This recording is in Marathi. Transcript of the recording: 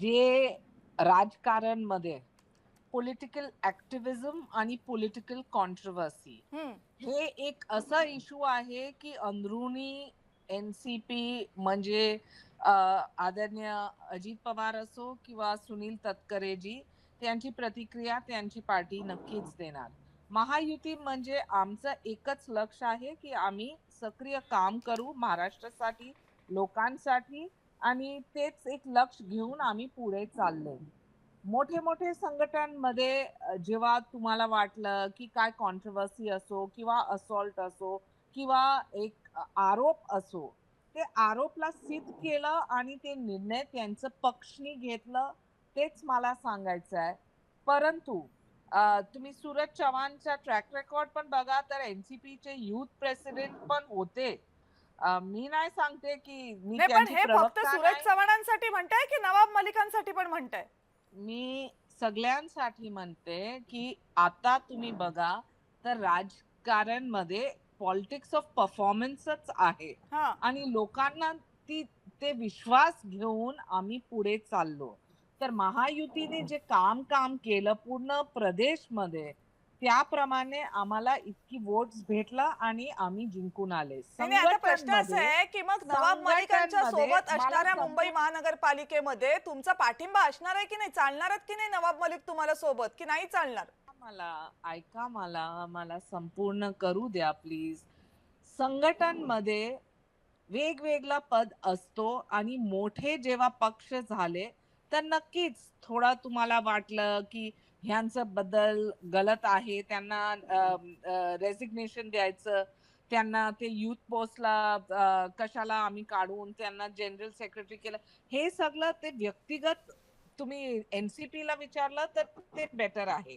जे राजकारणमध्ये पॉलिटिकल ऍक्टिव्हिझम आणि पॉलिटिकल कॉन्ट्रोवर्सी हं. हे एक असा इशू आहे की अंदरुनी एनसीपी म्हणजे आदरणीय अजित पवार असो किंवा सुनील तटकरेजी त्यांची प्रतिक्रिया त्यांची पार्टी नक्कीच देणार. महायुती म्हणजे आमचं एकच लक्ष आहे की आम्ही सक्रिय काम करू महाराष्ट्रासाठी, लोकांसाठी आणि तेच एक लक्ष घेऊन आम्ही पुढे चाललोय. मोठे मोठे संघटनांमध्ये जेव्हा तुम्हाला वाटलं की काय कॉन्ट्रोवर्सी असो किंवा असॉल्ट असो किंवा एक आरोप असो, ते आरोपला सिद्ध केलं आणि ते निर्णय त्यांचं पक्षनी घेतलं, तेच मला सांगायचं आहे. परंतु तुम्ही सूरज चव्हाणचा ट्रॅक रेकॉर्ड पण बघा तर एनसीपीचे युथ प्रेसिडेंट पण होते. मी नाही सांगते की मी नाही, पण त्यांची हे फक्त प्रवक्ता सूरज नाही. चव्हाणांसाठी म्हणताय की नवाब मलिकांसाठी पण म्हणताय? मी सगळ्यांसाठी म्हणते की आता तुम्ही बघा तर राजकारणमध्ये पॉलिटिक्स ऑफ परफॉर्मन्सच आहे हां. आणि लोकांना ती ते विश्वास घेऊन आम्ही पुढे चाललो. तर महायुतीने जे काम केलं पूर्ण प्रदेशमध्ये त्याप्रमाणे आम्हाला इतकी वोट्स भेटला आणि आम्ही जिंकून आले. नाही, नाही. आता प्रश्न असा संघटनमध्ये आहे, की मग नवाब मलिकांच्या संघटनमध्ये सोबत मला असणाऱ्या मुंबई संपूर्ण महानगरपालिकेमध्ये तुमचा पाठिंबा असणार आहे की नाही? चालणार आहेत की नाही नवाब मलिक तुम्हाला सोबत, की नाही चालणार? मला संपूर्ण करू द्या प्लीज. संघटनमध्ये वेगवेगळा पद असतो आणि मोठे जेव्हा पक्ष झाले तर नक्कीच थोडा तुम्हाला वाटलं की ह्यांचं बदल गलत आहे, त्यांना रेसिग्नेशन द्यायचं, त्यांना ते युथ पोस्टला कशाला आम्ही काढून त्यांना जनरल सेक्रेटरी केलं. हे सगळं ते व्यक्तिगत तुम्ही एनसीपी ला विचारलं तर ते बेटर आहे.